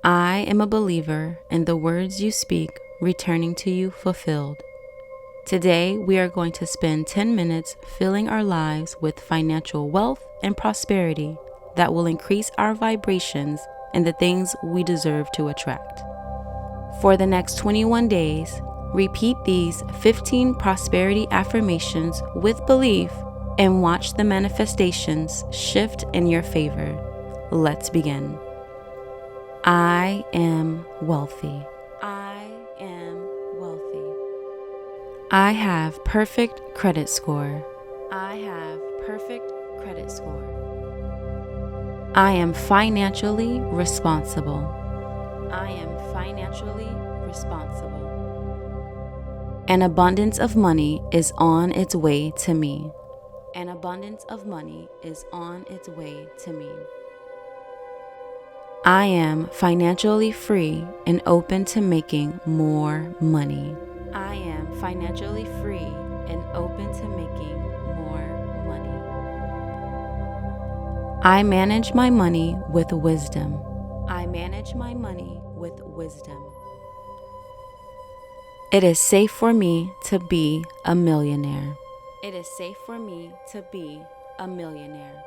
I am a believer in the words you speak returning to you fulfilled. Today, we are going to spend 10 minutes filling our lives with financial wealth and prosperity that will increase our vibrations and the things we deserve to attract. For the next 21 days, repeat these 15 prosperity affirmations with belief and watch the manifestations shift in your favor. Let's begin. I am wealthy. I am wealthy. I have perfect credit score. I have perfect credit score. I am financially responsible. I am financially responsible. An abundance of money is on its way to me. An abundance of money is on its way to me. I am financially free and open to making more money. I am financially free and open to making more money. I manage my money with wisdom. I manage my money with wisdom. It is safe for me to be a millionaire. It is safe for me to be a millionaire.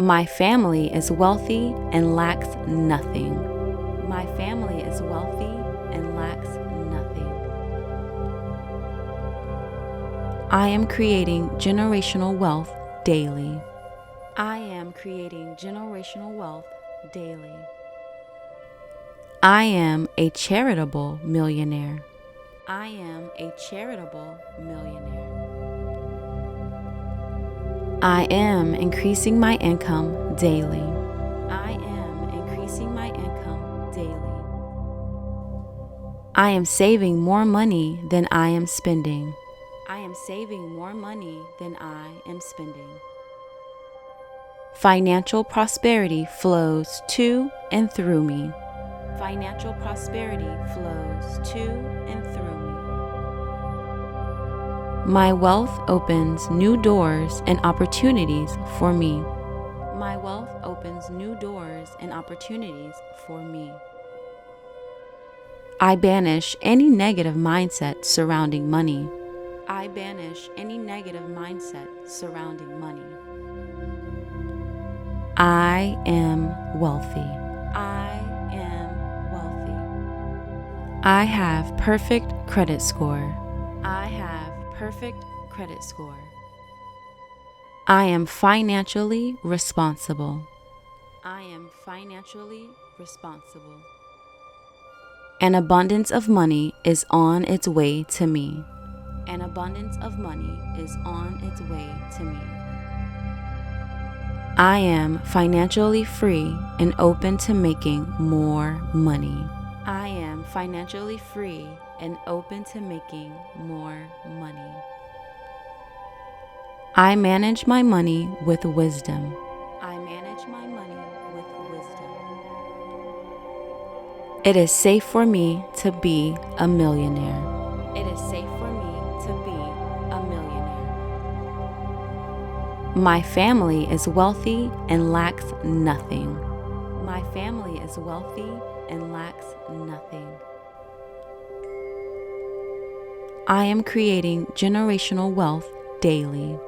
My family is wealthy and lacks nothing. My family is wealthy and lacks nothing. I am creating generational wealth daily. I am creating generational wealth daily. I am a charitable millionaire. I am a charitable millionaire. I am increasing my income daily. I am increasing my income daily. I am saving more money than I am spending. I am saving more money than I am spending. Financial prosperity flows to and through me. Financial prosperity flows to and through me. My wealth opens new doors and opportunities for me. My wealth opens new doors and opportunities for me. I banish any negative mindset surrounding money. I banish any negative mindset surrounding money. I am wealthy. I am wealthy. I have perfect credit score. I have perfect credit score. I am financially responsible. I am financially responsible. An abundance of money is on its way to me. An abundance of money is on its way to me. I am financially free and open to making more money. I am financially free and open to making more money. I manage my money with wisdom. I manage my money with wisdom. It is safe for me to be a millionaire. It is safe for me to be a millionaire. My family is wealthy and lacks nothing. My family is wealthy and lacks nothing. I am creating generational wealth daily.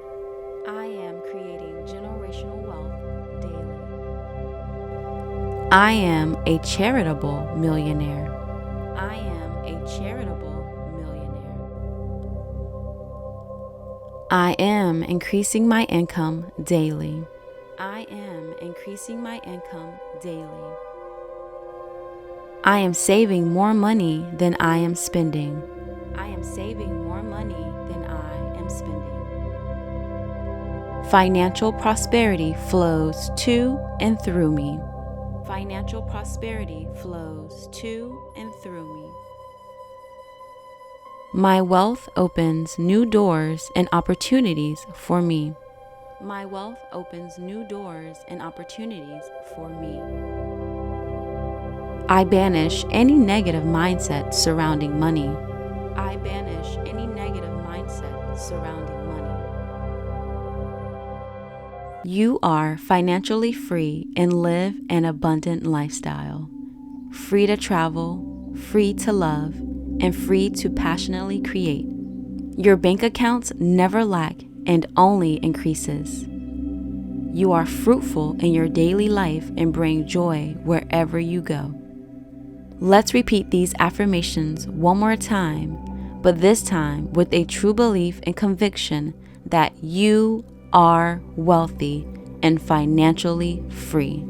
I am creating generational wealth daily. I am a charitable millionaire. I am a charitable millionaire. I am increasing my income daily. I am increasing my income daily. I am saving more money than I am spending. I am saving more money than I am spending. Financial prosperity flows to and through me. Financial prosperity flows to and through me. My wealth opens new doors and opportunities for me. My wealth opens new doors and opportunities for me. I banish any negative mindset surrounding money. I banish any negative mindset surrounding money. You are financially free and live an abundant lifestyle. Free to travel, free to love, and free to passionately create. Your bank accounts never lack and only increases. You are fruitful in your daily life and bring joy wherever you go. Let's repeat these affirmations one more time, but this time with a true belief and conviction that you are wealthy and financially free.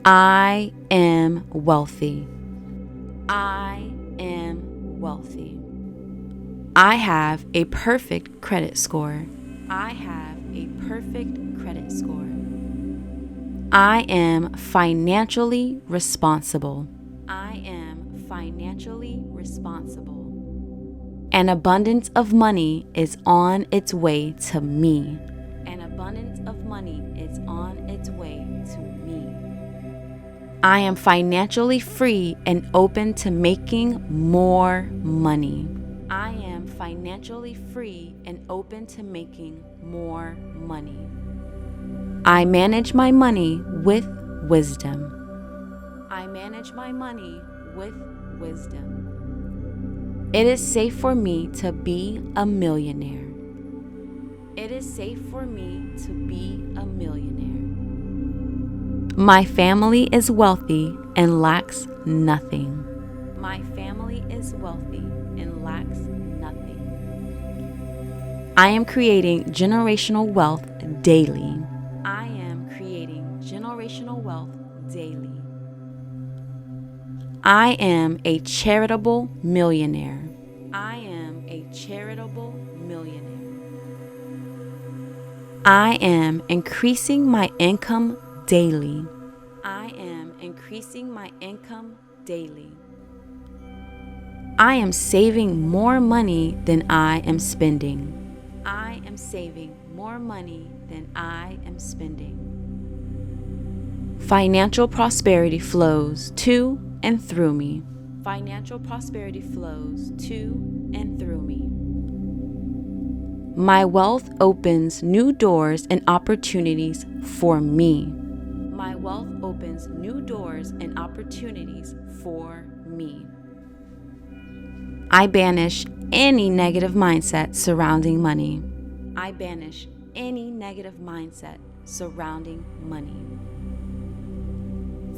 I am wealthy. I am wealthy. I have a perfect credit score. I have a perfect credit score. I am financially responsible. I am financially responsible. An abundance of money is on its way to me. An abundance of money is on its way to me. I am financially free and open to making more money. I am financially free and open to making more money. I manage my money with wisdom. I manage my money with wisdom. It is safe for me to be a millionaire. It is safe for me to be a millionaire. My family is wealthy and lacks nothing. My family is wealthy and lacks nothing. I am creating generational wealth daily. I am creating generational wealth daily. I am a charitable millionaire. I am a charitable millionaire. I am increasing my income daily. I am increasing my income daily. I am saving more money than I am spending. I am saving more money than I am spending. Financial prosperity flows to and through me. Financial prosperity flows to and through me. My wealth opens new doors and opportunities for me. My wealth opens new doors and opportunities for me. I banish any negative mindset surrounding money. I banish any negative mindset surrounding money.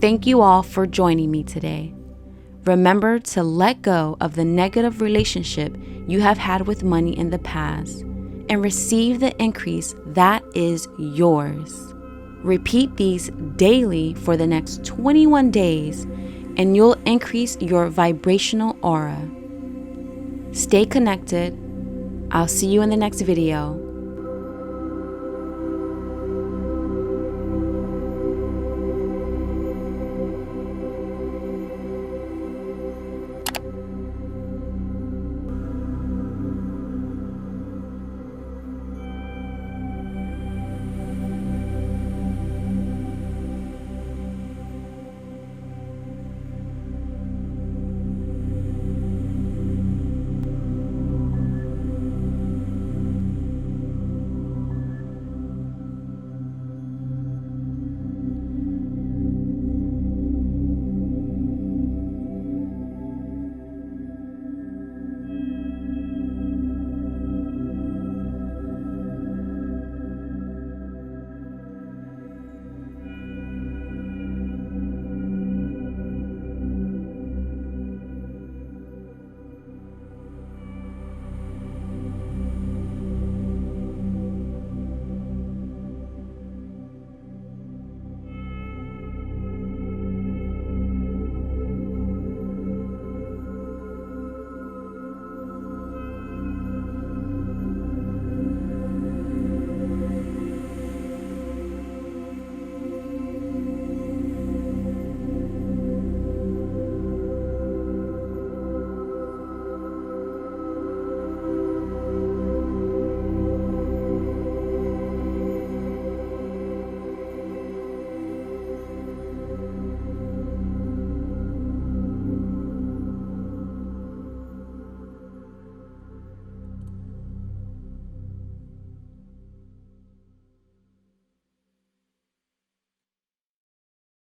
Thank you all for joining me today. Remember to let go of the negative relationship you have had with money in the past and receive the increase that is yours. Repeat these daily for the next 21 days and you'll increase your vibrational aura. Stay connected. I'll see you in the next video.